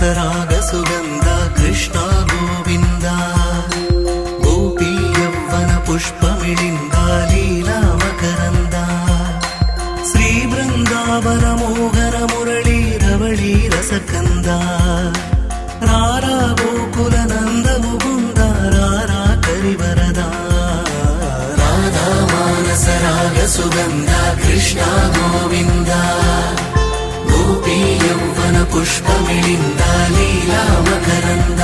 మానసరాగ సుగంధ కృష్ణ గోవింద గోపీ యవ్వన పుష్పమిళింద లీలా మకరంద శ్రీ బృందావన మోహన మురళీ రవళీ రసకంద రారా గోకుల నంద ముకుంద రారా కరివరద రాధా మానసరాగ సుగంధ కృష్ణ గోవింద గోపీ యవ్వన పుష్పమిళింద లీలా మకరంద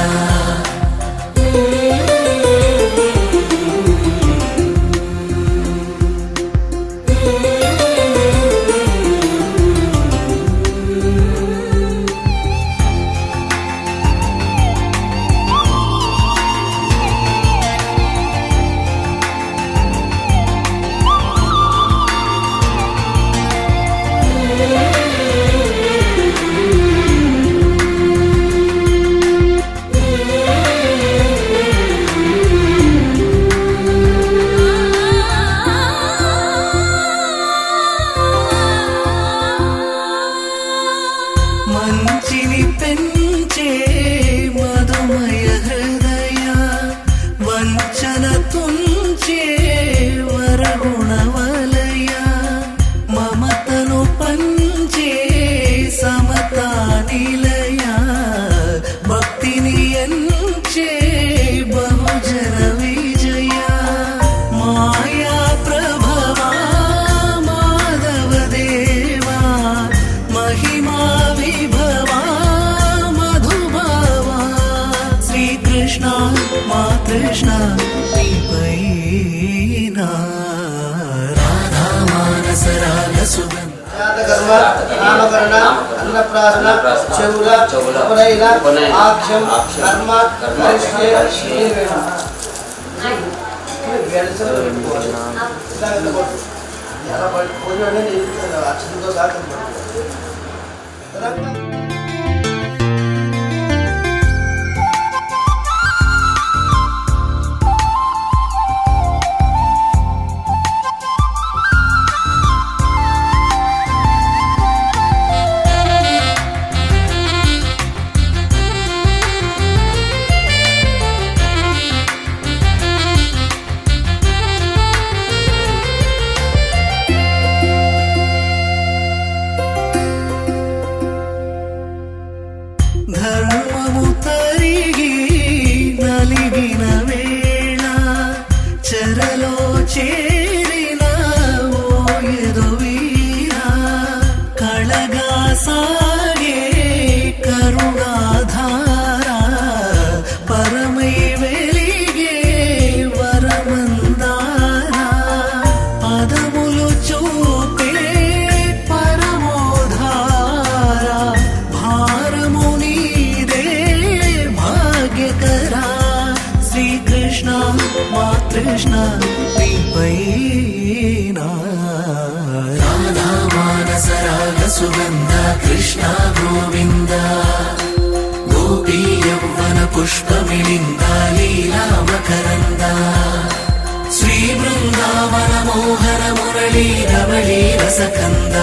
మంచిని పెంచే మధుమయ హృదయ వంచన తుంచే వరగుణ వలయ మమతను పంచే సమతా నిలయ భక్తిని ఎంచే బహుజన విజయ మాయా ప్రభవా మాధవ దేవా మహిమా మా కృష్ణ రాధా మానస రాగ సుగంధ నామకరణ అన్నప్రాసన చెవుల ఉపనయన ఆక్షం కర్మ కరిష్యే అక్షంతో సాధన ధర్మము తరిగి నలిగిన వేళ చెరలో చేరిన ఓయదు వీరా కళగా సాగే కరుణాధార పరమై వెలిగే వరమందార పదములు చూపే పరమోధార భారము శ్రీకృష్ణ మా కృష్ణ రాధా మానస రాగ సుగంధ కృష్ణ గోవింద గోపీ యవ్వన పుష్పమిళింద లీలా మకరంద శ్రీ బృందావన మోహన మురళీ రవళీ రసకంద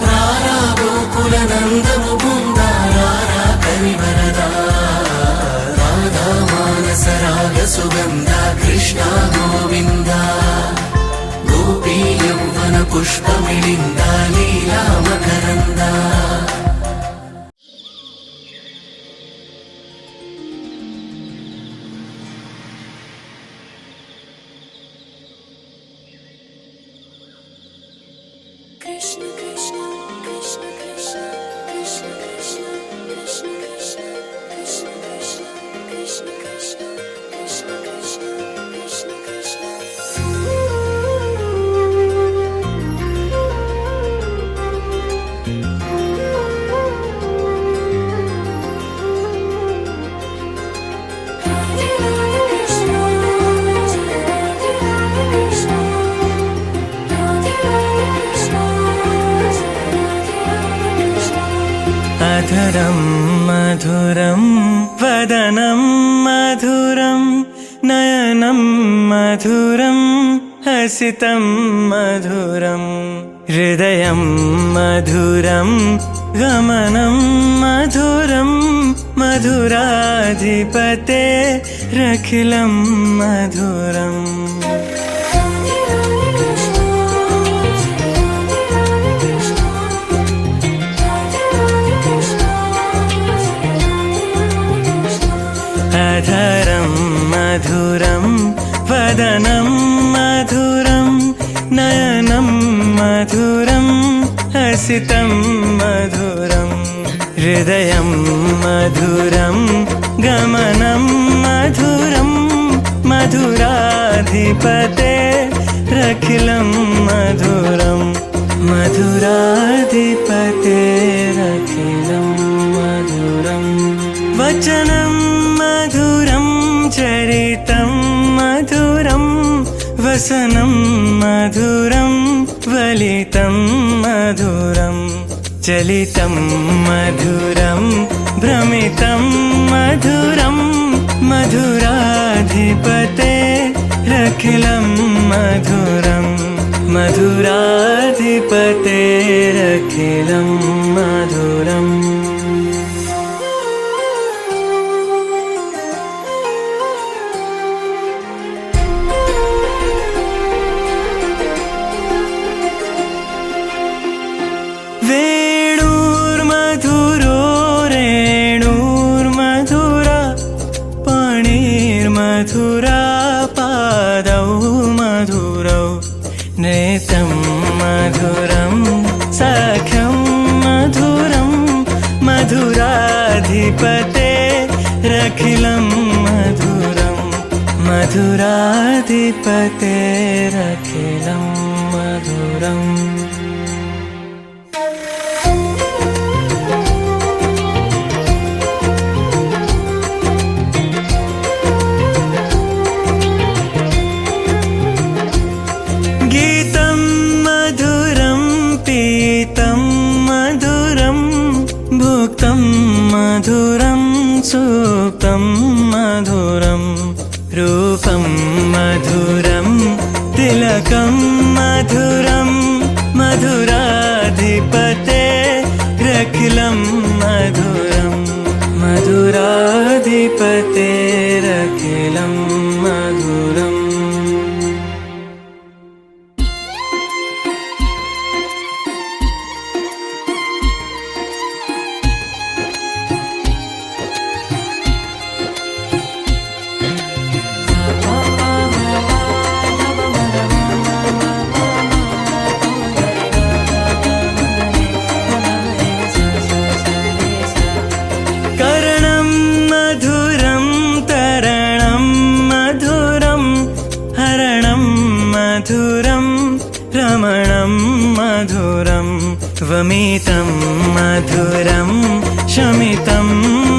రారా గోకుల నంద ముకుంద రారా కరివరద మానస రాగ సుగంధ కృష్ణ గోవింద గోపీ యవ్వన పుష్పమిళింద లీలా మకరంద కృష్ణ కృష్ణ కృష్ణ కృష్ణ కృష్ణ కృష్ణ కృష్ణ కృష్ణ కృష్ణ కృష్ణ కృష్ణ కృష్ణ కృష్ణ కృష్ణ కృష్ణ కృష్ణ అధరం మధురం వదనం మధురం నయనం మధురం హసితం మధురం हृदयं मधुरं गमनं मधुरं मधुराधिपतेरखिलं मधुरम् अधरं मधुरं वदनं मधुरं नयनं मधुरं हसितं मधुरं हृदयं मधुरं गमनं मधुरं मधुराधिपतेरखिलं मधुरं मधुराधिपतेरखिलं मधुरं वचनं मधुरं चरितं मधुरं वसनं मधुरं वलितं मधुरं चलितं मधुरं भ्रमितं मधुरं मधुराधिपतेरखिलं मधुरं मधुराधिपतेरखिलं मधुरम् वेणुर्मधुरो रेणुर्मधुरा पाणिर्मधुरा पादौ मधुरौ नेतं मधुरं सख्यं मधुरं मधुराधिपतेरखिलं मधुरं मधुराधिपतेरखिलं मधुरम् गीतं मधुरं पीतं मधुरं भुक्तं मधुरं सुप्तं मधुरं रूपं मधुरं तिलकं मधुरं मधुराधिपतेरखिलं मधुरं मधुराधिपतेरखिलं मधुरम् करणं मधुरं तरणं मधुरं हरणं मधुरं रमणं मधुरं वमितं मधुरं शमितं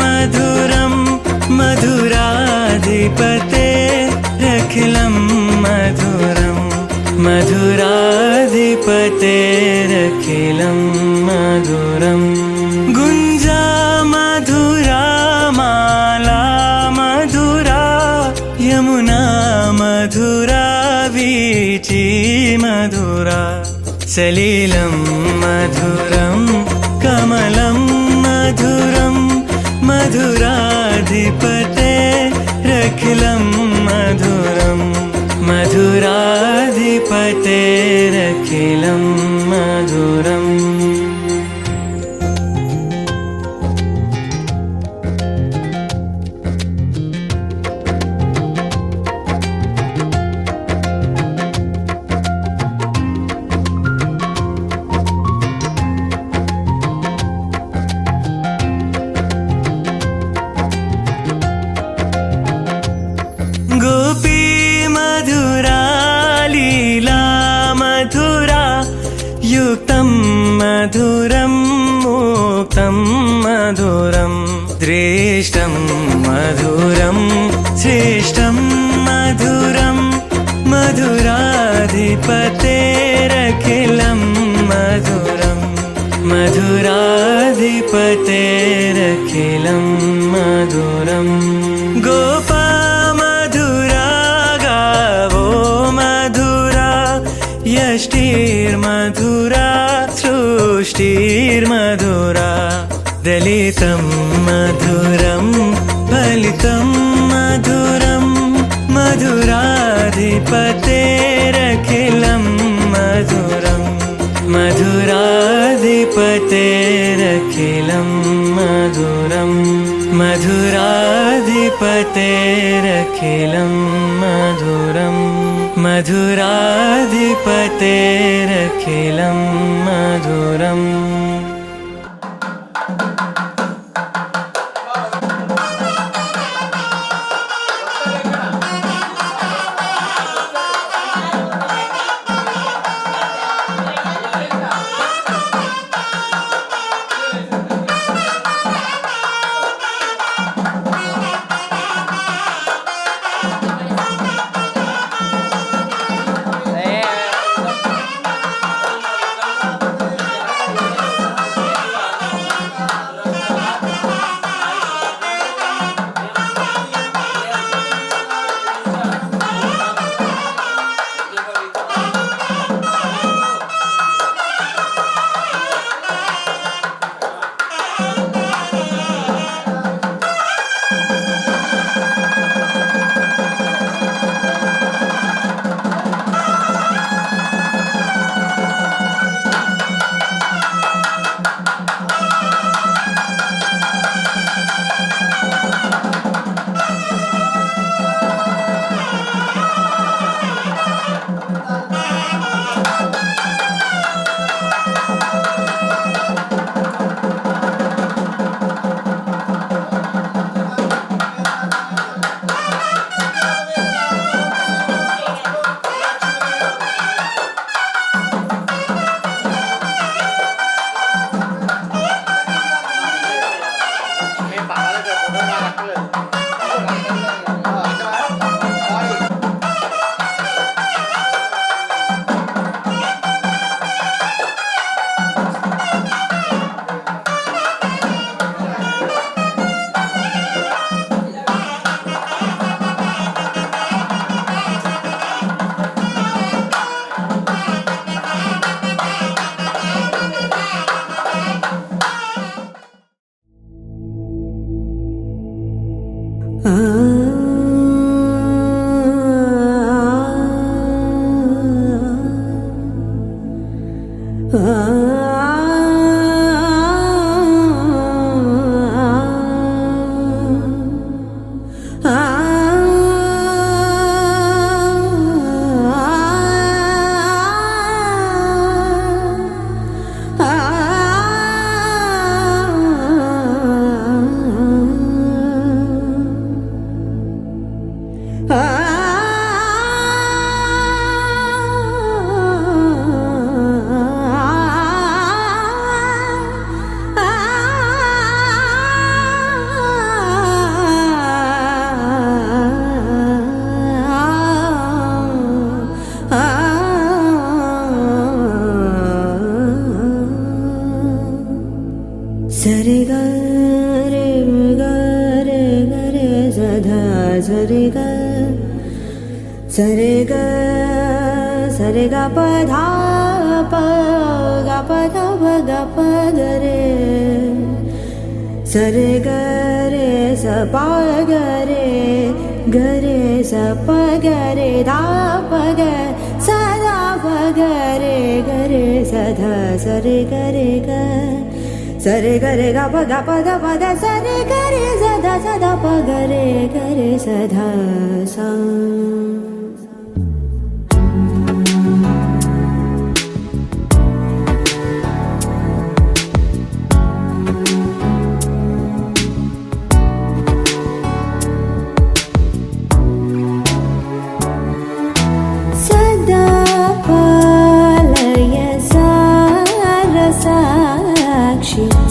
मधुरं मधुराधिपतेरखिलं मधुरं मधुराधिपतेरखिलं मधुरम् गुञ्जा मधुरा माला मधुरा यमुना मधुरा वीची मधुरा सलिलं मधुरं कमलं मधुरं मधुराधिपतेरखिलं मधुरं मधुराधिपतेरखिलं मधुरम् गोपी मधुरा लीला मधुरा युक्तं मधुरं मुक्तं मधुरं दृष्टं मधुरं श्रेष्ठं मधुरं मधुराधिपतेरखिलं मधुरं मधुराधिपतेरखिलं मधुरं गोपा मधुरा गावो मधुरा यष्टिर्मधुरा पुष्टिर्मधुरा दलितं मधुरं फलितं मधुरं मधुराधिपतेरखिलं मधुरं मधुराधिपतेरखिलं मधुरं मधुराधिपतेरखिलं मधुरं मधुराधिपतेरखिलं मधुरम् सरे ग रे ग रे ग रे सधा सरे ग सरे ग सरे ग प धा प ग प ध प ग प ग रे सरे ग रे स प ग रे स प ग रे धा प ग स धा प ग रे स धा सरे ग रे ग सरे ग रे ग प ग प ध प ध सरे ग रे स ध प ग रे स ध सा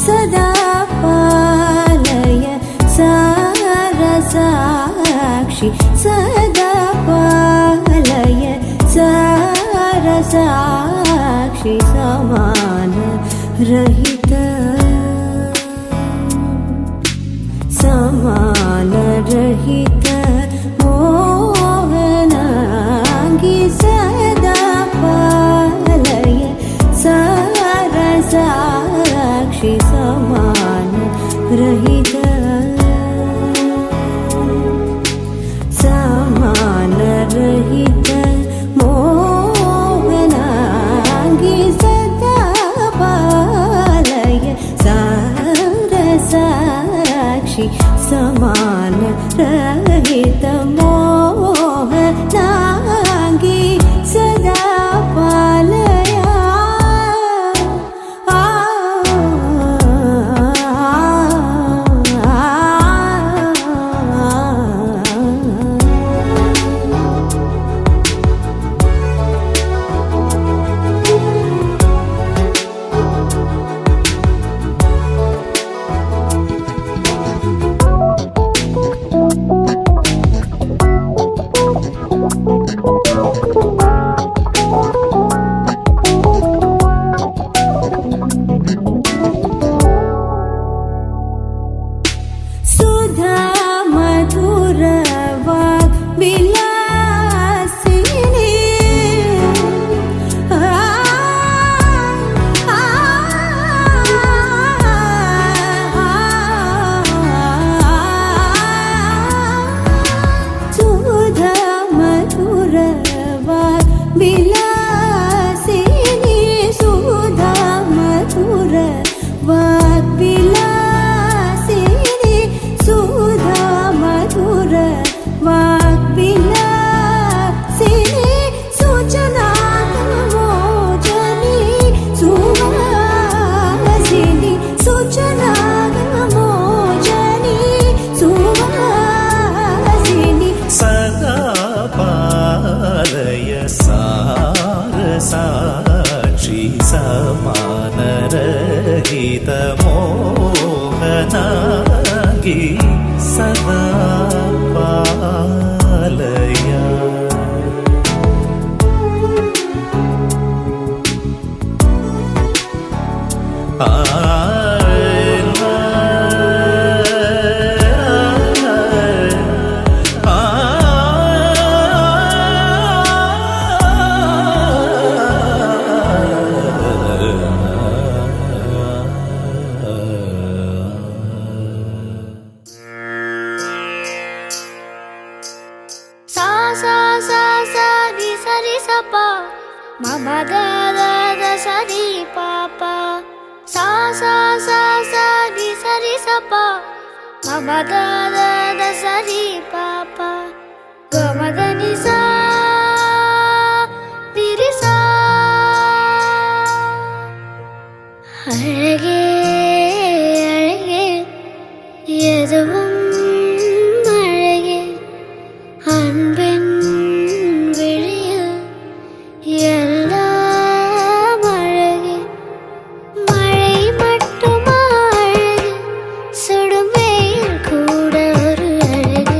सदा पालय सारसाक्षि सदा पालय सारसाक्षि समान रहित मोहनांगी सदा पालय सारसाक्षि रहित समान रहित मोहनांगी सदा पालय सारसाक्षी समान रहित मोहनांगी सदा पालया सुधा मधुर वाक् विलासिनी सुधा मधुर वाक् विलासिनी सुधा मधुर वाक् विलासिनी सुधा मधुर वाक् विलासिनी सूचनागमोचनी सुवासिनी सूचनागमोचनी सुवासिनी सदा पालय सारसाक्षी समानरहित मोहनांगी सदा पालय सा सा सा सा रि सा रि सा पा म प द द द सा रि पा पा सा सा सा सा रि सा रि सा पा म प द द द सा रि पा पा ग म द नि सा रि रि सा அழகே அழகே எதுவும் அழகே அன்பின் விழியில் எல்லாம் அழகே மழை மட்டுமா அழகு சுடும் வெயில் கூட ஒரு அழகு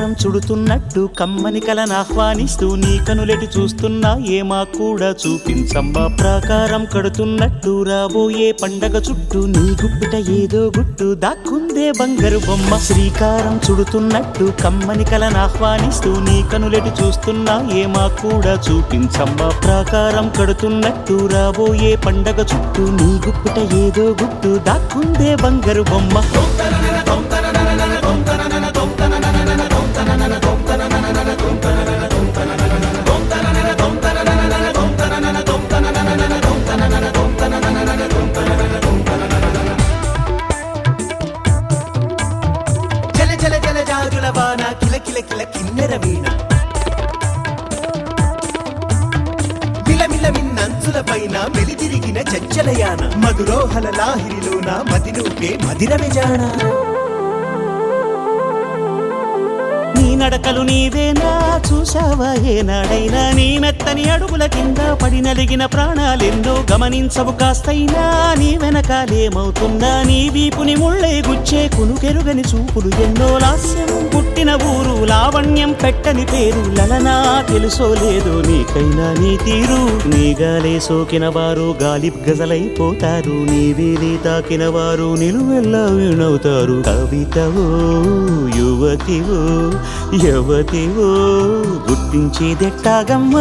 శ్రీకారం చుడుతున్నట్టు కమ్మని కలను ఆహ్వానిస్తూ నీ కనులెటి చూస్తున్నా ఏమా కూడా చూపించమ్మా ప్రాకారం కడుతున్నట్టు రాబోయే పండగ చుట్టూ నీ గుప్పిట ఏదో గుట్టు దాక్కుందే బంగారు బొమ్మ శ్రీకారం చుడుతున్నట్టు కమ్మని కలను ఆహ్వానిస్తూ నీ కనులెటి చూస్తున్నా ఏమా కూడా చూపించమ్మా ప్రాకారం కడుతున్నట్టు రాబోయే పండగ చుట్టూ నీ గుప్పిట ఏదో గుట్టు దాక్కుందే బంగారు బొమ్మ జల జల జల జాజుల వాన కిల కిల కిల కిన్నెర వీణ మిలమిల మిన్నంచుల పైన వెలితిరిగిన చంచలయాన మధురోహల లాహిరిలోన మదిరూపే మదిర విజాణ నీ నడకలు నీవేనా చూసావా ఏనాడైనా నీ మెత్తని అడుగుల కింద పడి నలిగిన ప్రాణాలెన్నో గమనించవు కాస్తైనా నీ వెనకాలేమవుతుందా నీ వీపుని ముళ్ళే గుచ్చే కునుకెరుగని చూపులు ఎన్నో లాస్యం పుట్టిన ఊరు లావణ్యం పెట్టని పేరు లలనా తెలుసో లేదో నీకైనా నీ తీరు నీ గాలే సోకిన వారు గాలి గజలైపోతారు నీ వేలి తాకిన వారు నిలువెల్లా వీణవుతారు కవితవో యువతివో యువతివో గుర్తించేదెట్టాగమ్మ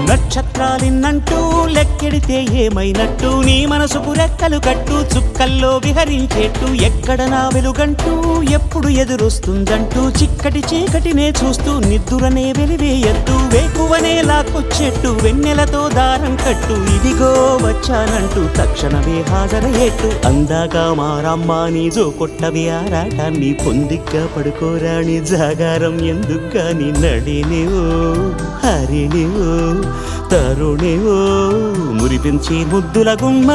నక్షత్రాలిన్నంటూ లెక్కెడితే ఏమైనట్టు నీ మనసుకు రెక్కలు కట్టు చుక్కల్లో విహరించేట్టు ఎక్కడ నా వెలుగంటూ ఎప్పుడు ఎదురొస్తుందంటూ చిక్కటి చీకటినే చూస్తూ నిద్దురనే వెలివేయట్టు వేకువనే లాక్కొచ్చేట్టు వెన్నెలతో దారం కట్టు ఇదిగో వచ్చానంటూ తక్షణమే హాజరయ్యేట్టు అందాక మారమ్మ నీ జో కొట్టవి ఆరాటాన్ని పొందిగ్గా పడుకోరాని జాగారం ఎందుకు గాని నడినివో హరినివో తరుణివో మురిపించి ముద్దుల గుమ్మ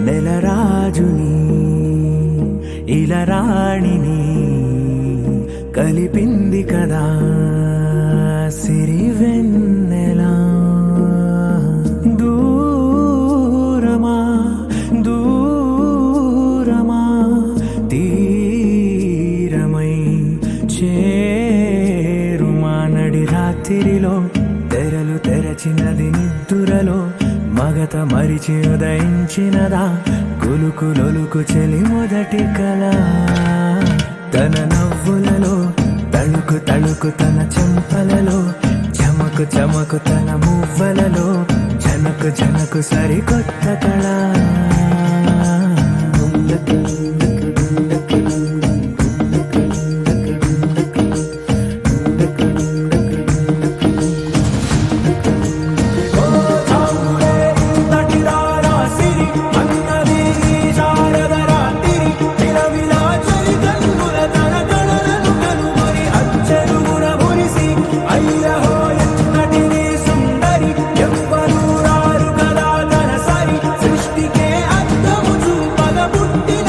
నెలరాజుని ఇలరాణిని కలిపింది కదా సిరివెన్నెలా దూరమా దూరమా తీరమై చేరుమా నడి రాత్రిలో తెరలు తెరచినది నిద్దురలో మగత మరిచి ఉదయించినదా కులుకులొలుకు చెలి మొదటి కళ తన నవ్వులలో తళుకు తళుకు తన చెంపలలో చమకు చమకు తన మువ్వలలో జనకు జనకు సరికొత్త కళ ఎవ్వరూరారు కదా తన సరి సృష్టికే అర్థము చూపగ పుట్టిన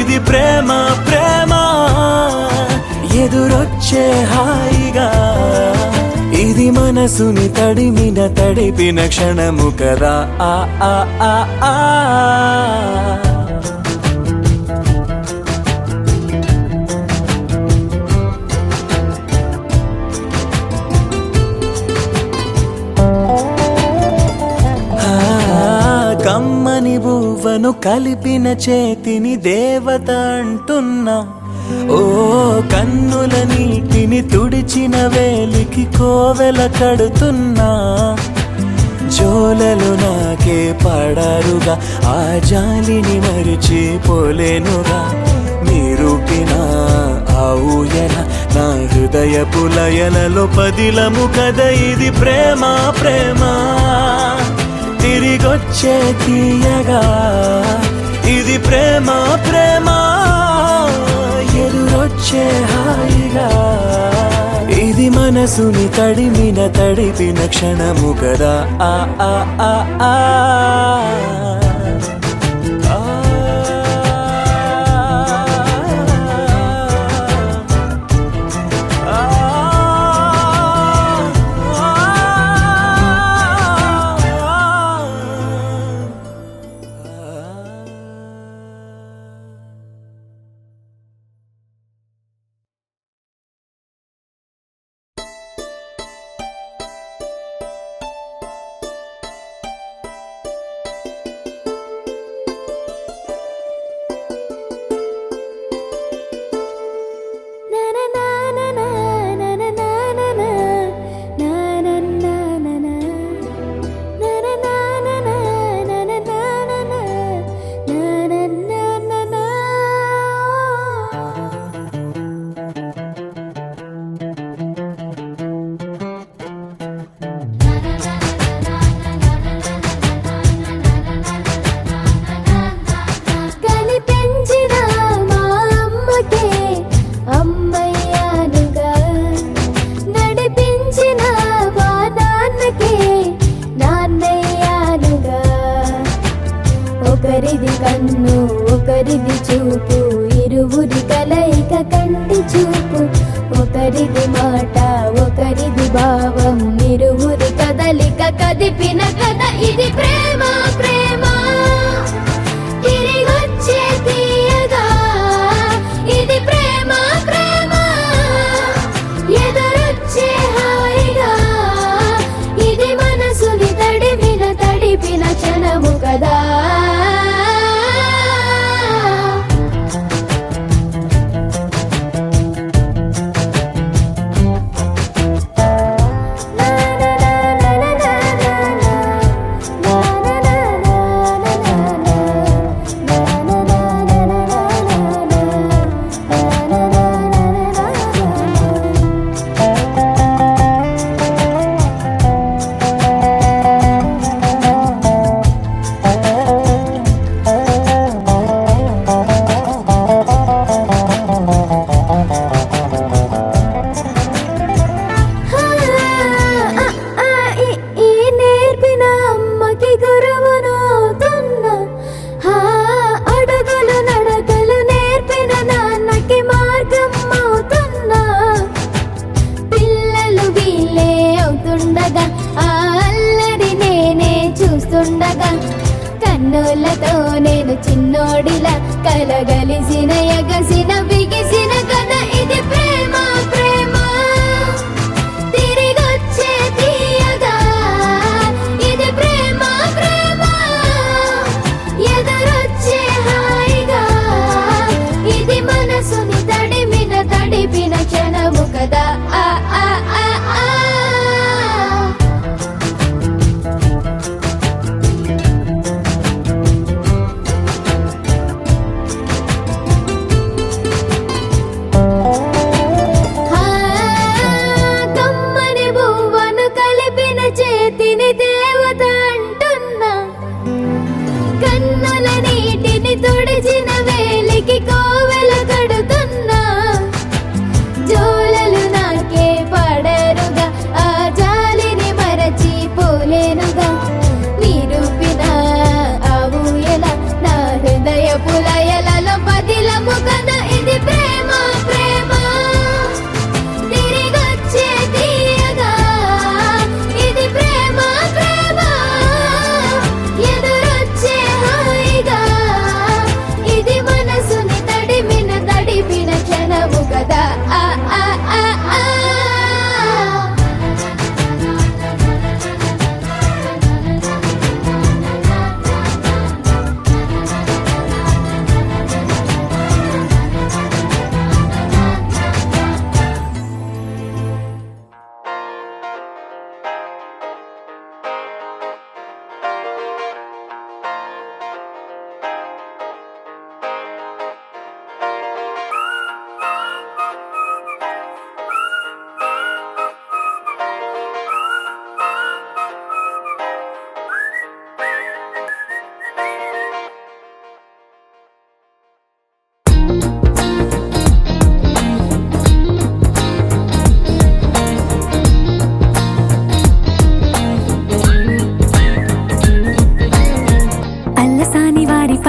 ఇది ప్రేమ ప్రేమ ఎదురొచ్చే హాయిగా ఇది మనసుని తడిపిన క్షణము కదా ఆ ఆ ఆ ఆ కమ్మని బువ్వను కలిపిన చేతిని దేవత అంటున్నా ఓ కన్నుల నీటిని తుడిచిన వేలికి కోవెల కడుతున్నా జోలలు నాకే పడారుగా ఆ జాలిని మరిచిపోలేనుగా మీరుపిన ఆ ఊయల నా హృదయపు లయలలో పదిలము కదా ఇది ప్రేమ ప్రేమ తిరిగొచ్చే తీయగా ఇది ప్రేమ ప్రేమ ఎదురొచ్చే హాయిగా ఇది మనసుని తడిపిన క్షణము కదా ఆ ఆ ఆ ఆ ఒకరిది కన్ను ఒకరిది చూపు ఇరువురి కలయిక కంటి చూపు ఒకరిది మాట ఒకరిది భావం ఇరువురి కదలిక కదిపిన కథ ఇది ప్రేమ ప్రేమ తిరిగొచ్చే తీయగా ఇది ప్రేమ ప్రేమ ఎదురొచ్చే హాయిగా ఇది మనసుని తడిపిన క్షణము కదా కన్నులతో నేను చిన్నోడిలా కలగలిసిన ఎగసిన బిగిసిన కథ ఇది ప్రేమ ప్రేమ తిరిగొచ్చే తీయగా ఇది ప్రేమ ప్రేమ ఎదురొచ్చే హాయిగా ఇది మనసుని తడిపిన క్షణము కదా ఆ ఆ ఆ ఆ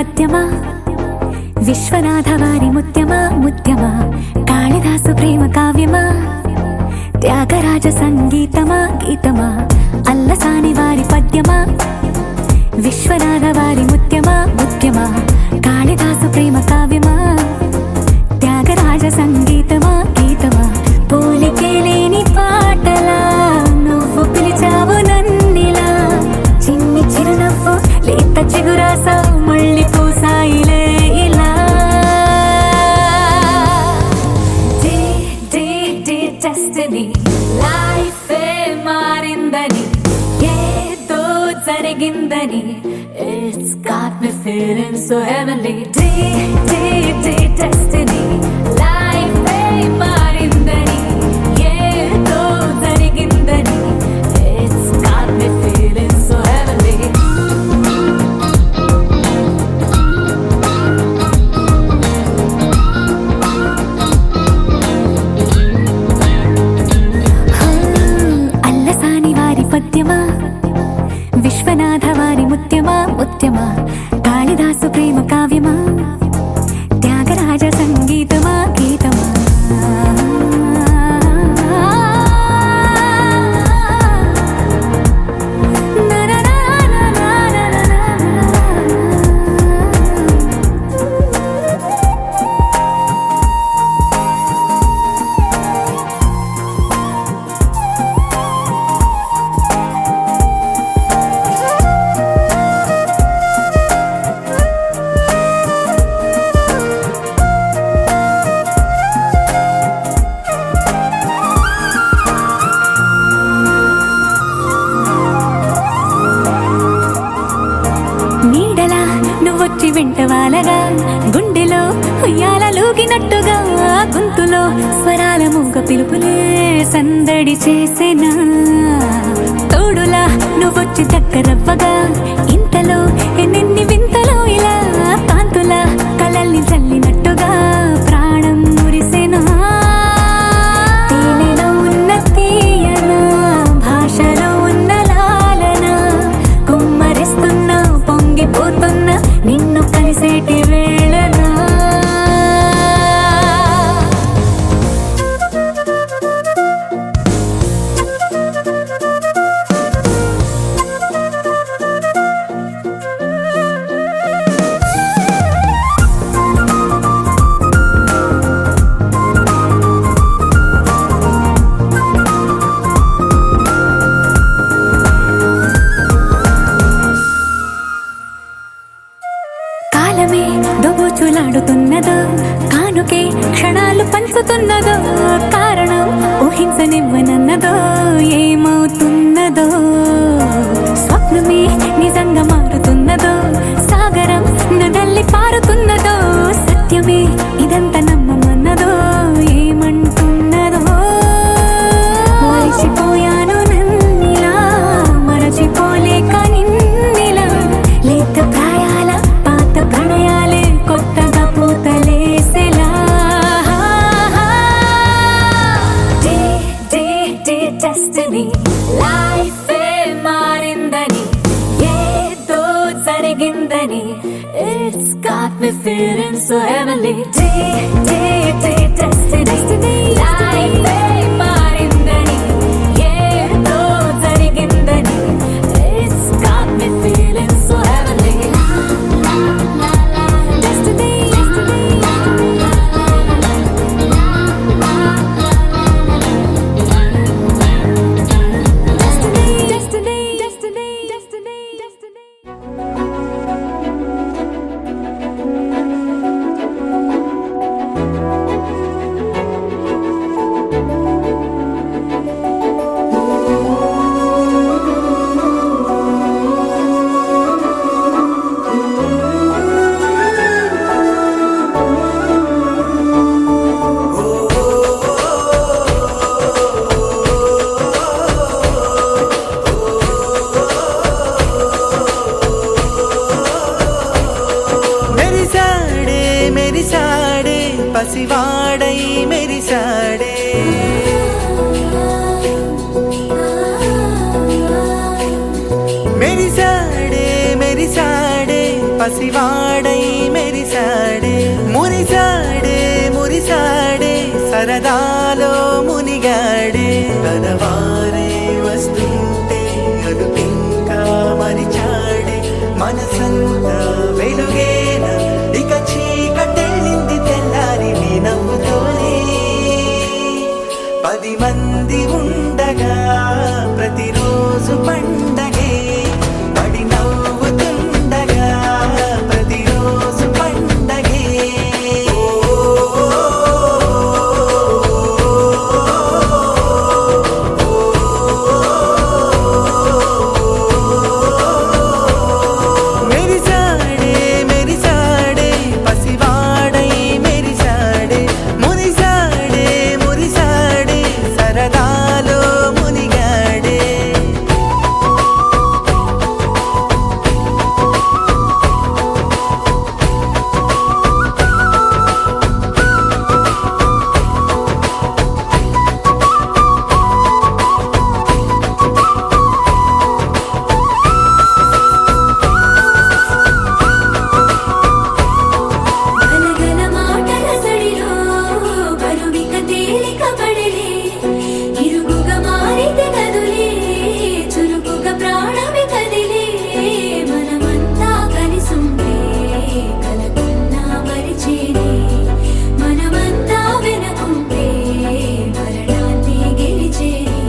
పద్యమా విశ్వనాథ వారి ముత్యమా ముత్యమా కాళిదాసు ప్రేమ కావ్యమా త్యాగరాజ సంగీతమా గీతమా అల్లసాని వారి పద్యమా విశ్వనాథ వారి ముత్యమా ముత్యమా కాళిదాసు ప్రేమ కావ్యమా త్యాగరాజ సంగీతమా గీతమా పోలికే లేని పాటలా నువ్వు పిలిచావు నన్నిలా చిన్ని చిరునవ్వు లేత చిగురాసావు మళ్ళీ పూసాయిలే ఇలా డెస్టినీ లైఫ్ మారిందని ఏదో జరిగిందని It's got me feeling so heavenly destiny life మారిందని ఏదో జరిగిందని It's got me feeling so heavenly Allasani వారి పద్యమా విశ్వనాథ వారి ముత్యమా ముత్యమా కాళిదాసు ప్రేమ కావ్యమా త్యాగరాజ సంగీతమా గీతమా నీడలా నువ్వొచ్చి వెంటవాలగా గుండెలో ఉయ్యాలూగినట్టుగా గొంతులో స్వరాల మూగ పిలుపులే సందడి చేసేనా తోడులా నువ్వొచ్చి దగ్గరవ్వగా ఇంతలో ఎన్నెన్ని వింతలో ఇలా కాంతులా కలల్ని చల్లినట్టుగా ప్రాణం మురిసేనా తేనెలో ఉన్న తీయన భాషలో ఉన్న లాలన కుమ్మరిస్తున్నా పొంగిపోతున్నా నిన్ను కలిసేటి వేళనా కాలమే దోబూచులాడుతున్నదో కానుకే క్షణాలు పంచుతున్నదో కారణం ఊహించనివ్వనన్నదో ఏమవుతున్నదో స్వప్నమే నిజంగా మారుతున్నదో సాగరం నడల్లి పారుతున్నదో సత్యమే ఇదంతా నమ్మమన్నదో ఏమంటున్నదో మరిచిపోయాను నన్నిలా మరచిపోలేక నిన్నిలా లేత ప్రాయాల పాత ప్రణయాలే కొత్తగా పూతలేసేలా డెస్టినీ లైఫ్ మారిందని ఏదో జరిగిందని It's got me feeling so heavenly destiny life మారిందని ఏదో జరిగిందని It's got me feeling so heavenly destiny పసివాడై మెరిసాడే మెరిసాడే మెరిసాడే పసివాడై మెరిసాడే మురిసాడే మురిసాడే సరదాలో మునిగాడే తనవారే వస్తుంటే అదుపింకా మరిచాడే మనసంతా వెలుగేన ఇక చీకటెళ్ళింది తెల్లారి నీ నవ్వుతోనే 10 మంది ఉండగా ప్రతిరోజు పండగే పడి నవ్వుతుండగా ప్రతిరోజు పండగే మెరిసాడే మెరిసాడే పసివాడై మెరిసాడే మురిసాడే మురిసాడే సరదాలో మునిగాడే గలగల మాటల సడిలో బరువిక తేలిక పడలే ఇరుగుగా మారితే కదులే చురుకుగా ప్రాణమి కదిలే మనమంతా కలిసుంటే కలకున్నా మరిచేనే మనమంతా వెనకుంటే మరణాన్ని గెలిచేనే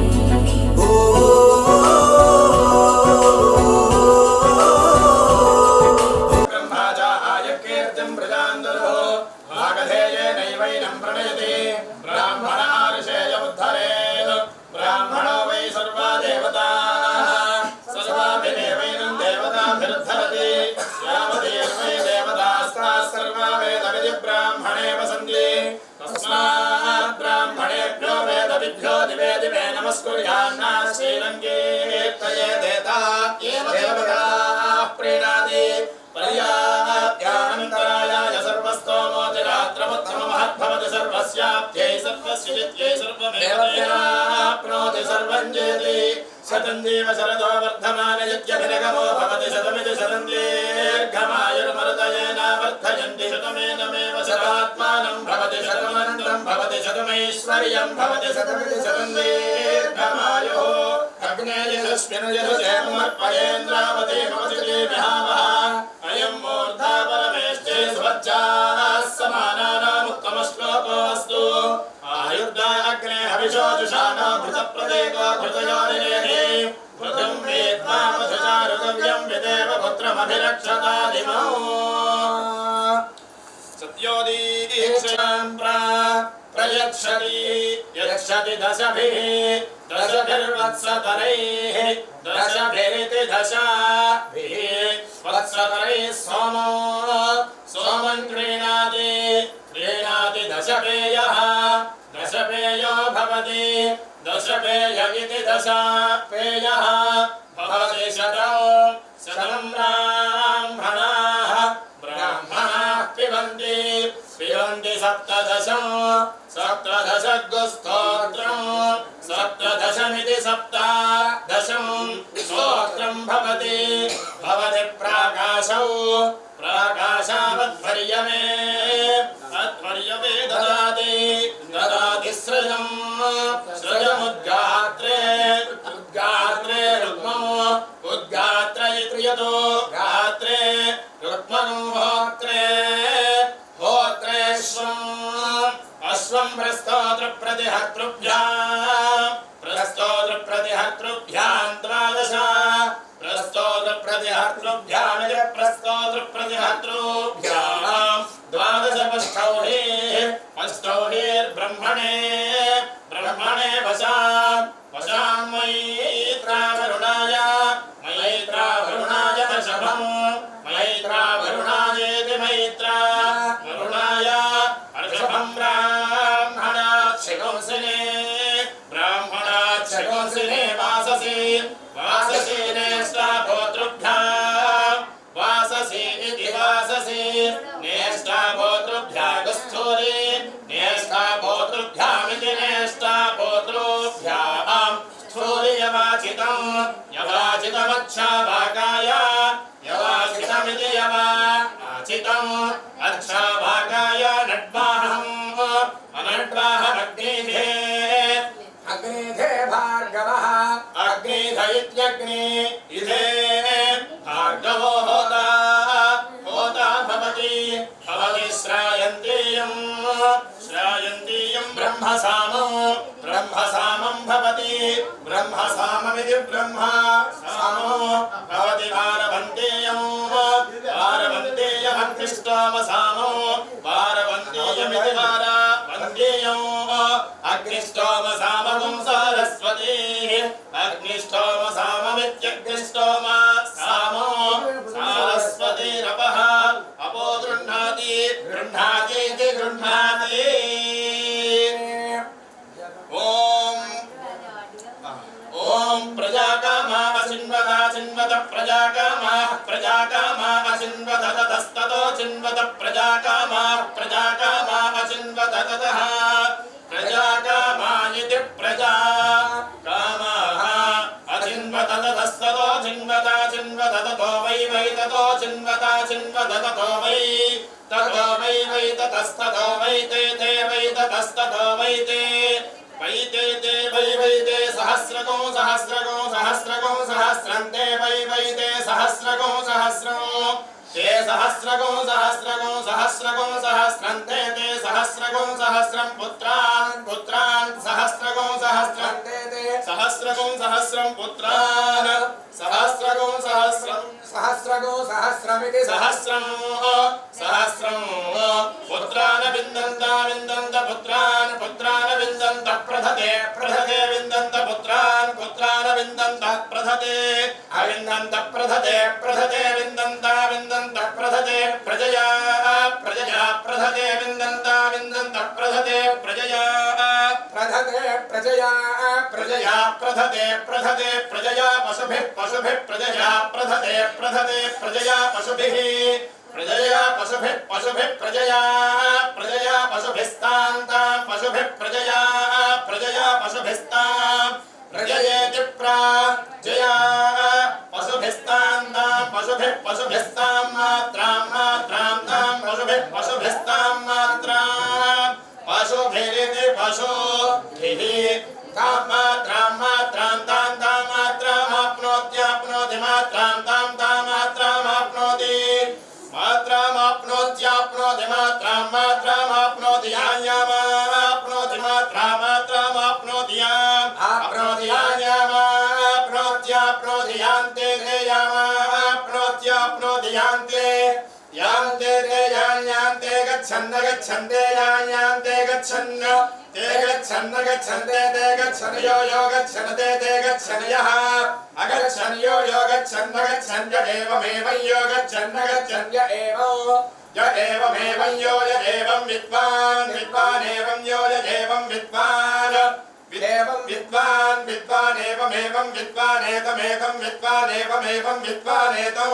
ब्रह्माचार्यकीर्तिं प्रजान्दरो भागधेयेनैवैनं प्रणयति ब्राह्मणार्षेय उद्धरेत् ब्राह्मणो वै सर्वा देवताः सर्वाभिदेवैनं देवताभिरुद्धरति यावदेवै देवतास्ताः सर्वा वेदविधि ब्राह्मणे वसन्ति तस्मात् ब्राह्मणेभ्यो वेदविभ्यो दिवे दिवे नमस्कुर्यान्नाः श्रीरङ्गीर्तयेदेता देवताः प्रीणाति पर्याप्त्यानन्तरायाय सर्वस्तोमोतिरात्रमुत्तममहद्भवति सर्वस्याप्त्यै सर्वस्य चित्यै सर्वमेवाप्नोति सर्वं जेति शतं जीव शरदो वर्धमान यद्यभिनगमो भवति शतमिति शतं दीर्घमायुर्मरुतयेनावर्धयन्ति शतमेनमेव शतात्मानं भवति शतमनन्तं भवति शतमैश्वर्यं भवति शतमिति शतं दीर्घमायुः अग्नेयस्मिनुयजुषेमर्पयेन्द्रावती भवति विहावः अयं मूर्धा परमेष्ठे सुवच्चाः समानानामुत्तमश्लोकोऽस्तु आयुर्दा अग्ने हविषो जुषाणो घृतप्रदेको घृतयोनिनेहि घृतं वेत्वा मधुचारुतव्यं विदेव पुत्रमभिरक्षतादिमौ सत्योदीक्षां प्रयच्छति यच्छति दशभिः दशभिर्वत्सतरैः दशभिरिति दशाभिः वत्सतरैः सोमो सोमं क्रीणाति क्रीणाति दशपेयः दशपेयो भवति दशपेय इति दशपेयः भवति शतं ब्राह्मणाः ब्राह्मणाः पिबन्ति पिबन्ति सप्तदशं सप्तदशगुस्तोत्रं सप्तदशमिति सप्तदशं स्तोत्रं भवति भवति प्राकाशौ प्राकाशावद्वर्यमे अध्वर्यमे ददाति ददाति सृजं सृजमुद्गात्रे उद्गात्रे रुक्मम् उद्गात्र इति यतो गात्रे रुक्मं होत्रे होत्रेश्वम् अश्वं प्रस्तोत्रप्रतिहर्तृभ्यां द्वादश प्रस्तोत्रप्रतिहर्तृभ्यामिति प्रस्तोत्रप्रतिहर्तृभ्यां द्वादश पष्टौहीर्ब्रह्मणे ब्रह्मणे वशां मैत्रावरुणाय वृषभं मैत्रावरुणायेति मैत्रावरुणाय वृषभं ब्राह्मणात् शिगंसिने वाससि वाससि नेष्टाभोतृभ्यां वाससि इति वाससि नेष्टाभोतृभ्यागस्थूरि नेष्टाभोतृभ्यामिति नेष्टाभोतृभ्यां स्थूरि यवाचितमच्छाभागाय यवाचितमिति यवा अच्छाभागाय नड्वाहम् अनड्वाहमग्निधे अग्निधे भार्गवः अग्निध इत्यग्नि इधे भार्गवो होता होता भवति भवति श्रायन्तीयम् ब्रह्मसामो ब्रह्मसामं भवति ब्रह्मसाममिति ब्रह्मसामो भवति वारवन्तेयमग्निष्टोमसामो वारवन्तेयमिति वारवन्तेयो अग्निष्टोमसामगुं सरस्वती अग्निष्टोमसाममित्यग्निष्टोमसामो सरस्वतीरपः अपो गृह्णाति गृह्णातीति गृह्णाति ॐ प्रजाकामा अचिन्वता चिन्वत प्रजाकामा प्रजाकामा अचिन्वत ततस्ततो चिन्वत प्रजाकामा प्रजाकामा अचिन्वत ततः प्रजाकामा इति प्रजाकामाः अचिन्वत ततस्ततो चिन्वता चिन्वत ततो वै वै ततो चिन्वता चिन्वत ततो वै ततस्ततो वै ते वै ततस्ततो वै ते वैते ते वैते सहस्रगो सहस्रगो सहस्रगो सहस्रन्ते वैते सहस्रगो सहस्रगो ते सहस्रगो सहस्रगो सहस्रगो सहस्रन्ते ते सहस्रगो सहस्रं पुत्रान् पुत्रान् सहस्रगो सहस्रन्ते ते सहस्रगो सहस्रं पुत्रान् सहस्रगो सहस्रं सहस्रगो सहस्रमिति सहस्रं सहस्रं पुत्रान् विन्दन्त विन्दन्त पुत्रान् पुत्रान् विन्दन्त प्रधते प्रधते विन्दन्त पुत्रान् पुत्रान् विन्दन्त प्रधते अविन्दन्त प्रधते प्रधते विन्दन्त विन्दन्त प्रधते प्रजया प्रजया प्रधते विन्दन्त विन्दन्त प्रधते प्रजया प्रधते प्रजया प्रजया प्रधते प्रधते प्रजया पशुभिः पशुभिः प्रजया प्रधते प्रधते प्रजया पशुभिः प्रजया पशुभिः पशुभिः प्रजया प्रजया पशुभिस्तान्तां पशुभिः प्रजया प्रजया पशुभिस्तां प्रजयेति प्रजया पशुभिस्तान्तां पशुभिः पशुभिस्तां मात्रां मात्रां तां पशुभिः पशुभिस्तां मात्रां पशुभिरिति पशुभिः तां मात्रां मात्रां तां तां मात्रामाप्नोत्याप्नोति मात्रां तां तां मात्रामाप्नोति मात्रामाप्नोत्याप्नोति मात्रां मात्रामाप्नोति यान्यामाप्नोति मात्रामाप्नोति याप्नोति यान्यामाप्नोत्याप्नोति यान्ते यामाप्नोत्याप्नोति यान्ते यान्ते यान्यान्ते गच्छन् गच्छन्ते यान्यान्ते गच्छन् ते गच्छन् गच्छन्ते ते गच्छन् यो यो गच्छन् ते गच्छन् यः अगच्छन् यो यो गच्छन् गच्छन् य एवमेवं यो गच्छन् गच्छन् य एवमेवं यो य एवं विद्वान् विद्वान् एवं यो य एवं विद्वान् एवं विद्वान् विद्वान् एवमेवं विद्वान् एतमेतं विद्वान् एवमेवं विद्वान् एतौ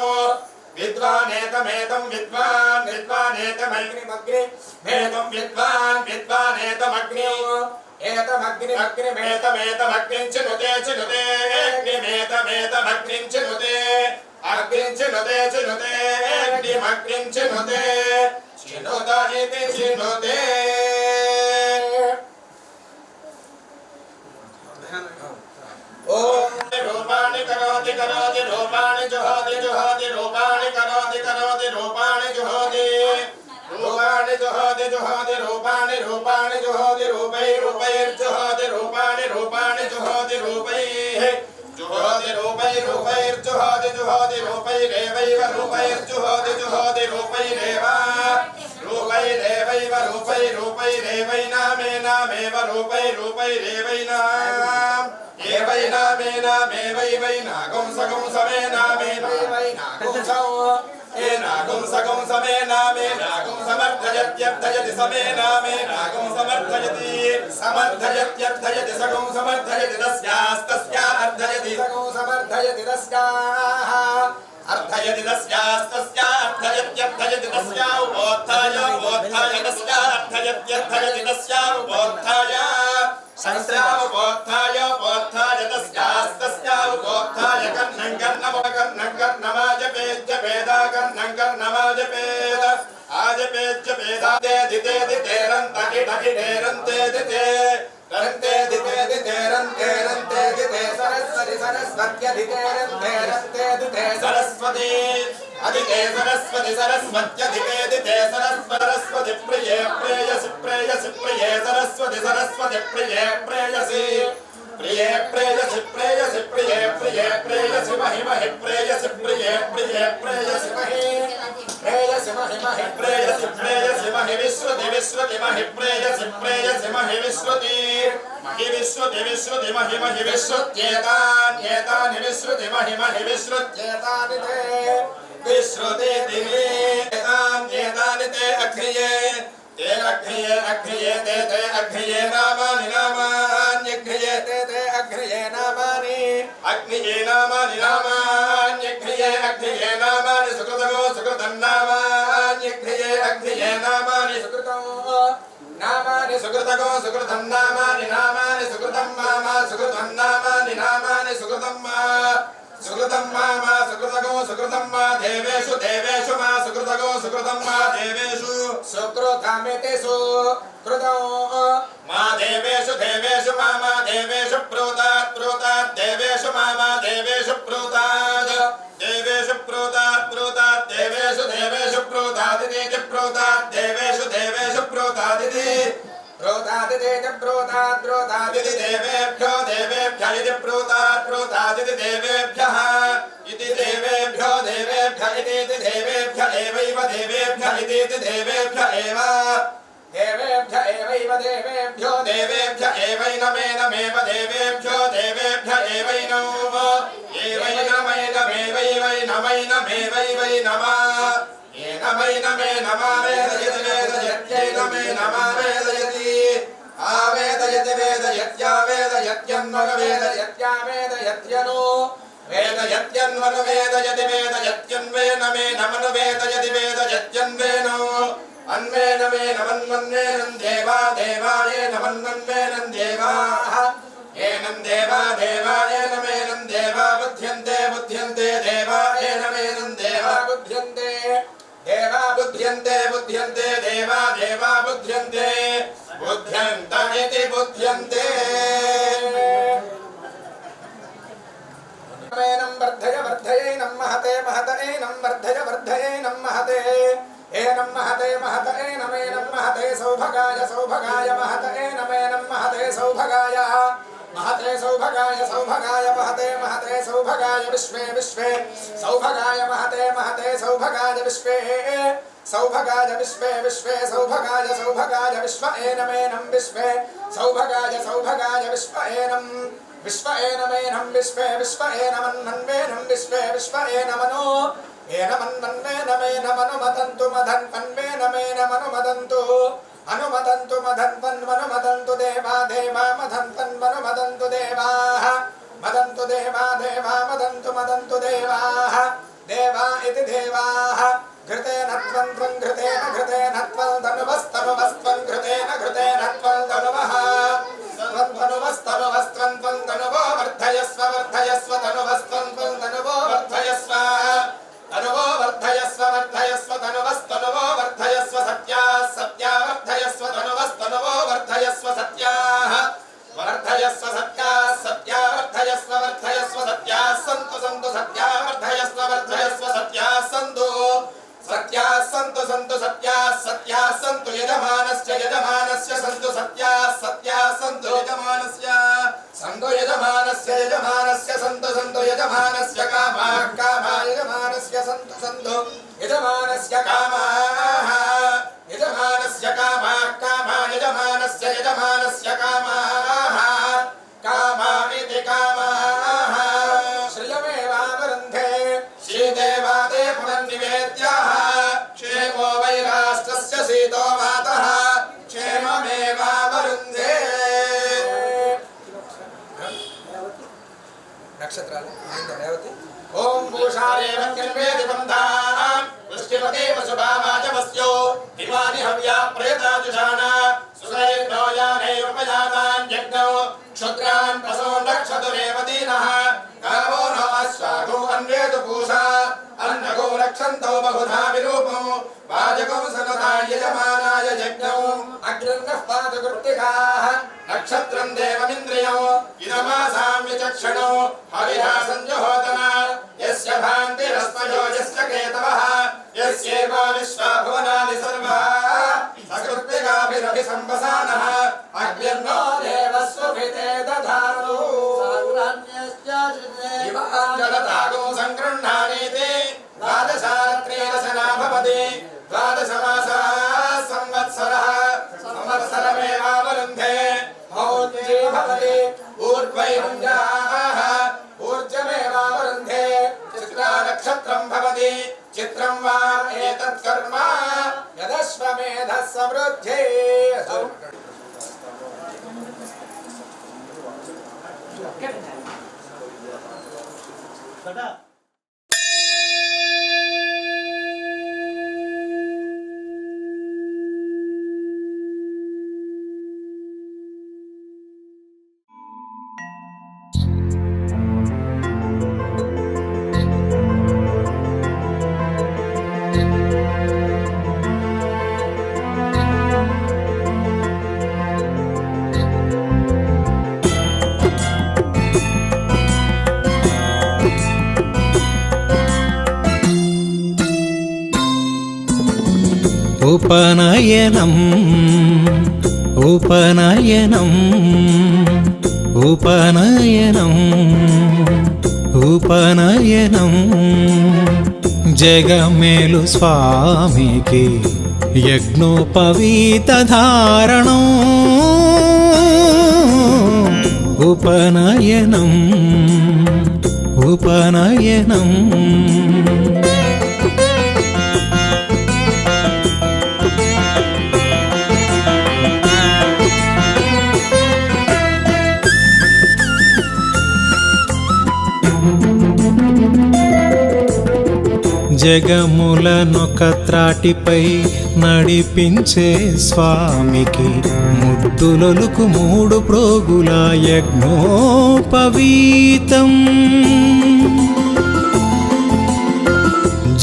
विद्वानेतमेतं विद्वान् विद्वानेतमग्निमग्निमेतं विद्वान् विद्वानेतमग्नि एतमग्निमग्निमेतमेतमग्निं चिनुते चिनुते अग्निमेतमेतमग्निं चिनुते अग्निं चिनुते चिनुते अग्निमग्निं चिनुते चिनुत इति चिनुते ओम रूपाणि करोति करोति रूपाणि जुहोति जुहोति रूपाणि करोति करोति रूपाणि जुहोति रूपाणि जुहोति जुहोति रूपाणि रूपाणि जुहोति रूपै रूपैर्जुहोति रूपाणि रूपाणि जुहोति रूपैः जुहोति रूपै रूपैर्जुहोति जुहोति रूपैरेवैव रूपैर्जुहोति जुहोति रूपैरेव रूपैरेवैव रूपै रूपैरेवैनामेनामेव रूपै रूपैरेवैनाम् एवैनामेनामेवैवैनागुं सगुं समेनामेवैवैनागुं सौ एनागुं सगुं समेनामेनागुं समर्थयत्यर्थयति समेनामेनागुं समर्थयति समर्थयत्यर्थयति सगुं समर्थयति तस्यास्तस्या अर्थयति सगुं समर्थयति तस्याः अर्थयति तस्यास्तस्या अर्थयत्यर्थयति तस्या उपोत्थाय उपोत्थाय तस्या अर्थयत्यर्थयति तस्या उपोत्थाय संस्या उपोत्थाय उपोत्थाय तस्यास्तस्या उपोत्थाय कर्णं कर्णमाजपेत् जपेदा कर्णं कर्णमाजपेत् दिते दिते रन्त इड इडेरन्ते दिते रन्ते दिते दिते रन्ते रन्ते दिते सरस्वती सरस्वत्यधिते रन्ते रन्ते दिते सरस्वती अधिते सरस्वती सरस्वत्यधिते दिते सरस्वती प्रिये प्रेयसि प्रेयसि प्रिये सरस्वती सरस्वती प्रिये प्रेयसि प्रिये प्रेयसि प्रेयसि प्रिये प्रिये प्रेयसि महि महि प्रेयसि प्रिये प्रिये प्रेयसि महि प्रेयसि महि महि प्रेयसि प्रेयसि महि विश्रुति विश्रुति महि प्रेयसि प्रेयसि महि विश्रुति महि विश्रुति विश्रुति महि महि विश्रुत्येतान् एतानि विश्रुति महि महि विश्रुत्येतानि ते विश्रुति दिवे एतान् एतानि ते अघ्रिये ते अघ्रिये अघ्रिये ते अघ्रिये नामानि नामान्यघ्रिये ते अघ्रिये नामानि अग्निये नामानि नामान्यघ्रिये अघ्रिये नामानि सुकृतगो सुकृतं नामान्यघ्रिये अघ्रिये नामानि सुकृतं नामानि सुकृतगो सुकृतं नामानि नामानि सुकृतं मामा सुकृतं नामानि नामानि सुकृतं मा सुकृतं मामा सुकृतगो सुकृतं मा देवेषु देवेषु मा सुकृतगो सुकृतं मा देवेषु सुकृतमिति सुकृतो मा देवेषु देवेषु मामा देवेषु प्रोतात् प्रोतात् देवेषु मामा देवेषु प्रोतात् देवेषु प्रोतात् प्रोतात् देवेषु देवेषु प्रोतादिति प्रोतात् देवेषु देवेषु प्रोतादिति प्रोतादिति प्रोतात् प्रोतादिति देवेभ्यो देवेभ्यः इति प्रोतात् प्रोतादिति देवेभ्यः इति देवेभ्यो देवेभ्य इति देवेभ्य एवैव देवेभ्य इति देवेभ्य एव देवेभ्य एवैव देवेभ्यो देवेभ्य एवैनमेनमेव देवेभ्यो देवेभ्य एवैनो एवैनमैनमेवैवैनमैनमेवैवैनमः एनमैनमे नमः वेदयति वेदयत्यैनमे नमः वेदयति आवेदयति वेदयत्यावेदयत्यन्वनु वेदयत्यावेदयत्यनु वेदयत्यन्वनु वेदयति वेदयत्यन्वेनमे नमनु वेदयति वेदयत्यन्वेनो अन्वेनमे नमन्वन्वेनं देवा देवाये नमन्वन्वेनं देवाः एनं देवा देवायेन मेनं देवा बुध्यन्ते बुध्यन्ते देवा एनमेनं देवा बुध्यन्ते देवा बुध्यन्ते बुध्यन्ते देवा देवा बुध्यन्ते बुध्यन्त इति बुध्यन्ते एनं वर्धय वर्धयेनं महते महतएनं वर्धय वर्धयेनं महते एनं महते महतएनमेनं महते सौभगाय सौभगाय महतएनमेनं महते सौभगाय महते सौभगाय सौभगाय महते महते सौभगाय विश्वे विश्वे सौभगाय महते महते सौभगाय विश्वे सौभगाय विश्वे विश्वे सौभगाय सौभगाय विश्व एनमेनं विश्वे सौभगाय सौभगाय विश्व एनं विश्व एनमेनं विश्वे विश्व एनमन्वन्वेनं विश्वे विश्व एनमनो एनमन्वन्वेनमेनमनुमदन्तु मदन्वन्वेनमेनमनुमदन्तु अनुमदन्तु मदन्वन्वनुमदन्तु देवा देवा मदन्वन्वनुमदन्तु देवाः मदन्तु देवा देवा मदन्तु मदन्तु देवाः देवा इति देवाः घृतेन त्वं त्वं घृतेन घृतेन त्वं धनुवस्तनुवस्त्वं घृतेन घृतेन त्वं धनुवः त्वं धनुवस्तनुवस्त्वं त्वं धनुवो वर्धयस्व वर्धयस्व धनुवस्त्वं त्वं धनुवो वर्धयस्व तनुवो वर्धयस्व वर्धयस्व तनुवस्तनुवो वर्धयस्व सत्याः सत्या वर्धयस्व तनुवस्तनुवो वर्धयस्व सत्याः वर्धयस्व सत्याः सत्या वर्धयस्व वर्धयस्व सत्याः सन्तु सन्तु सत्या वर्धयस्व वर्धयस्व सत्याः सन्तु सत्याः सन्तु सन्तु सत्याः सत्याः सन्तु यजमानस्य यजमानस्य सन्तु सत्याः सत्याः सन्तु यजमानस्य सन्तु यजमानस्य यजमानस्य सन्तु सन्तु यजमानस्य कामाः कामाः यजमानस्य सन्तु सन्तु यजमानस्य कामाः यजमानस्य कामाः कामाः यजमानस्य यजमानस्य कामाः कामाः इति कामाः श्रियमेवावरुन्धे श्रीदेवादे पुनर्निवेद्याः क्षेमो वै राष्ट्रस्य सीतो मातः क्षेममेवावरुन्धे नक्षत्राలు రేవతి ఓం భూషారేవ కిల్వేది బంధాం పుష్టిపతే వసుభావాజవస్యో హిమాని హవ్యా ప్రేతాజుషాణ సుసైర్నోయానే ఉపయాతాన్ యజ్ఞో క్షుద్రాన్ పశూన్ రక్షతు రేవతీనః గావో నో అశ్వాగో అన్వేతు పూషా అన్నగో రక్షంతో బహుధా విరూపం వాజగో సనతాయ యజమానాయ अग्निर्नः पादकृत्तिकाः नक्षत्रं देवमिन्द्रियो इदमासाम्य चक्षणो हविना संजुहोतना यस्य भान्तिरस्मयो यस्य केतवः यस्यैव विश्वा भुवनानि सर्वा सकृत्तिकाभिरभिसंवसानः अग्निर्नो देवस्वभिते दधातु इवाञ्जलतागो सङ्गृह्णानीति द्वादशारत्रेरसना भवति द्वादशमासाः संवत्सरः संवत्सरमेवावरुन्धे मौज्ये भवति ऊर्ध्वैरुञ्जाः ऊर्जमेवावरुन्धे चित्रा नक्षत्रं भवति चित्रं वा एतत् कर्म यदश्वमेधः समृद्धे ఉపనయనం ఉపనయనం ఉపనయనం ఉపనయనం జగమేలు స్వామికి యజ్ఞోపవీత ధారణం ఉపనయనం ఉపనయనం జగములనొక త్రాటిపై నడిపించే స్వామికి ముద్దులొలుకు 3 ప్రోగుల యజ్ఞోపవీతం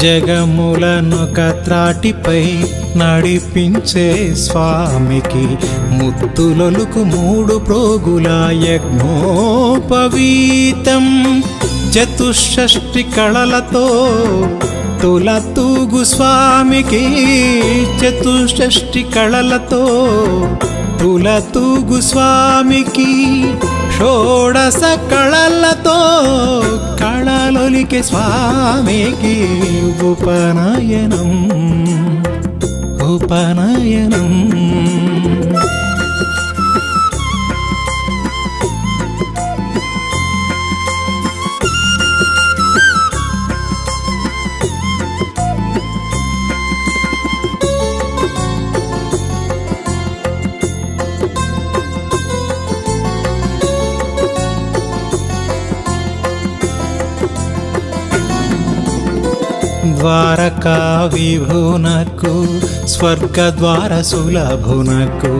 జగములనొక త్రాటిపై నడిపించే స్వామికి ముద్దులొలుకు 3 ప్రోగుల యజ్ఞోపవీతం చతుషష్ఠి కళలతో తులతూగు స్వామికి చతుషష్ఠి కళలతో తులతూగు స్వామికి షోడశ కళలతో కళలొలికే స్వామికి ఉపనయనం ఉపనయనం ద్వారకా విభునకు స్వర్గద్వార సులభునకు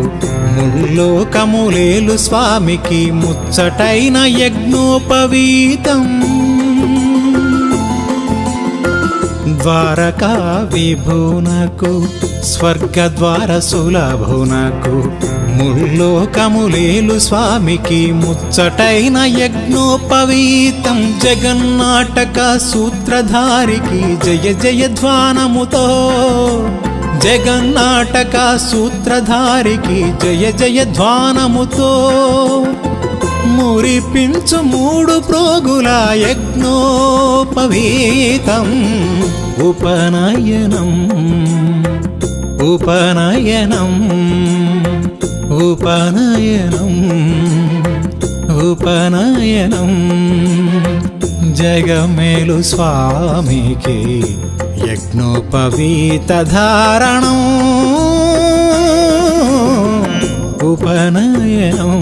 ముల్లోకములేలు స్వామికి ముచ్చటైన యజ్ఞోపవీతం ద్వారకా విభునకు స్వర్గద్వార సులభునకు ముల్లోకములేలు స్వామికి ముచ్చటైన యజ్ఞోపవీతం జగన్నాటక సూత్రధారికి జయ జయ ధ్వానముతో జగన్నాటక సూత్రధారికి జయ జయ ధ్వానముతో మురిపించు 3 ప్రోగుల యజ్ఞోపవీతం ఉపనయనం ఉపనయనం ఉపనయనం ఉపనయనం జగమేలు స్వామికి యజ్ఞోపవీత ధారణం ఉపనయనం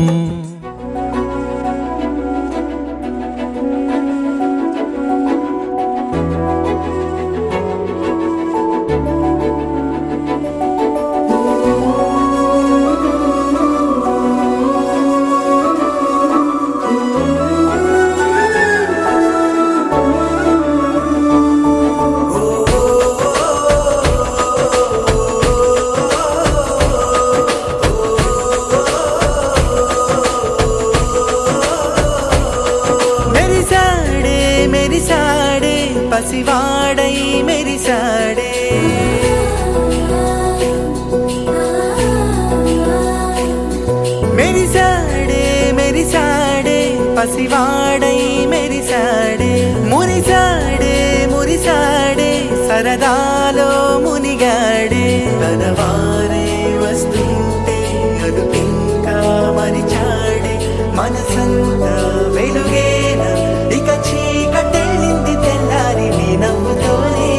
పసివాడై మెరిసాడే మురిసాడే మురిసాడే సరదాలో మునిగాడే తనవారే వస్తుంటే అదుపింకా మరిచాడే మనసంతా వెలుగేనా ఇక చీకటెళ్ళింది తెల్లారి నీ నవ్వుతోనే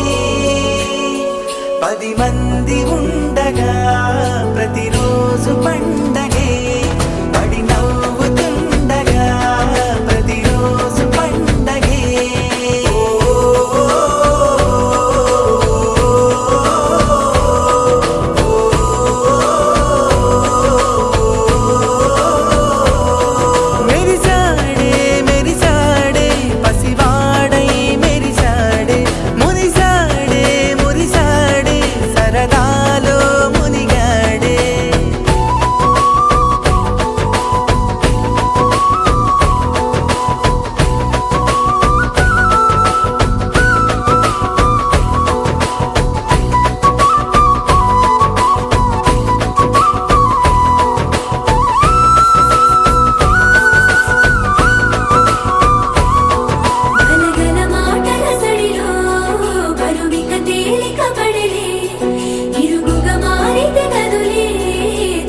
10 మంది ఉండగా ప్రతిరోజు పండగే పడి నవ్వుతుండగా ప్రతిరోజు పండగే మెరిసాడే మెరిసాడే పసివాడై మెరిసాడే మురిసాడే మురిసాడే సరదాలో మునిగాడే గలగల మాటల సడిలో బరువిక తేలిక పడలే ఇరుగుగా మారితే కదులే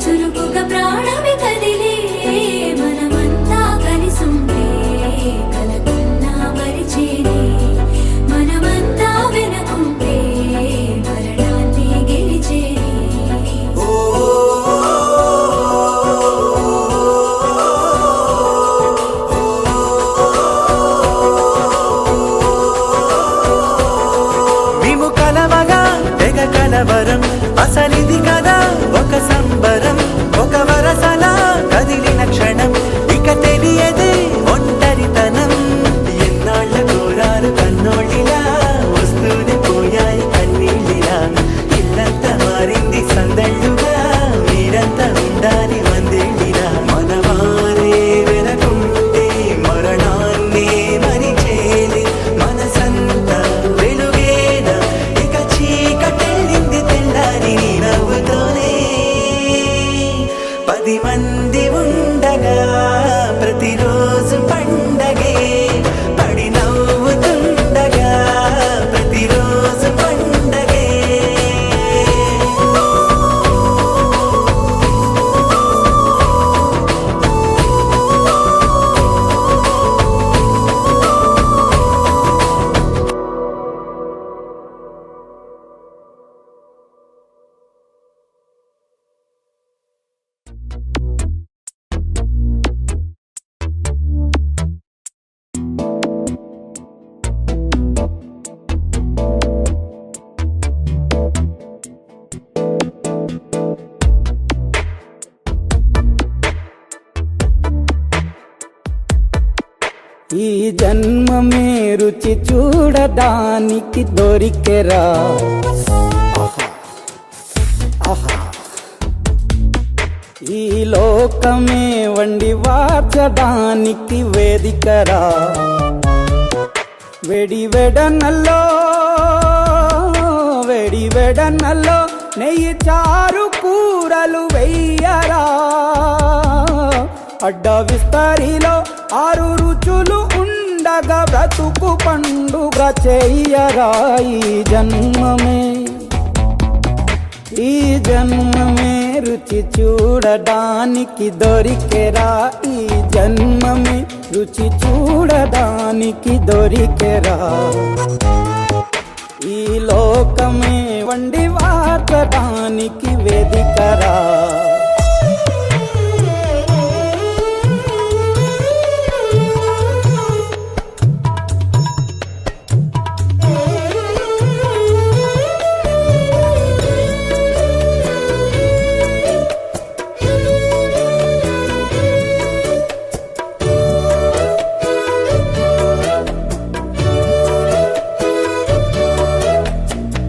చురుకుగా ప్రాణమి కదిలే మనమంతా కలిసుంటే కలకున్నా మరిచేనే మనమంతా వెనకుంటే మరణాన్ని గెలిచేనే మేము కలవగా తెగ కలవరం అసలిది కదా ఒక సంబరం ఒక వరసలా కదిలిన క్షణం ఇక తెలియదే ఒంటరితనం ఎన్నాళ్ళ కోరారు కన్నోళ్ళిలా వస్తూనే పోయాయి కన్నీళ్ళిలా ఇల్లంతా మారింది సందళ్ళుగా మీరంతా ఉండాలి వందేళ్ళిలా మనవారే వెనకుంటే మరణాన్నే మరిచేలే మనసంతా వెలుగేనా ఇక చీకటెళ్ళింది తెల్లారి నీ నవ్వుతోనే 10 మంది ఉండగా ప్రతిరోజు పండగే పడి నవ్వుతుండగా ప్రతిరోజు పండగే ఈ జన్మమే రుచి చూడడానికి దొరికెరా ఈ లోకమే వండి వార్చడానికి వేదికరా వెడి వెడనల్లో నెయ్యి చారు కూరలు వెయ్యరా అడ్డ విస్తరిలో 6 రుచులు ఉండగా బ్రతుకు పండుగ చెయ్యరా ఈ జన్మమే రుచి చూడడానికి దొరికెరా ఈ జన్మమే రుచి చూడడానికి దొరికెరా ఈ లోకమే వండి వార్చడానికి వేదికరా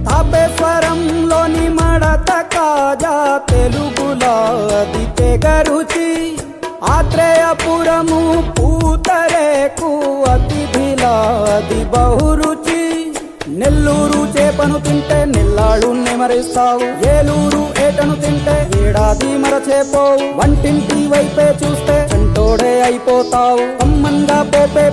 తాపేశ్వరంలోని మడత కాజా తెలుగులో అది తెగ రుచి ఆత్రేయపురము పూతరేకు అతిథిలా అది బహురుచి నెల్లూరు చేపను తింటే నెల్లాళ్ళు నెమరిస్తావు ఏలూరు ఏటను తింటే ఏడాది మరచేపోవు వంటింటి వైపే చూస్తే తినేటోడే అయిపోతావు. అమ్మంగా పోపే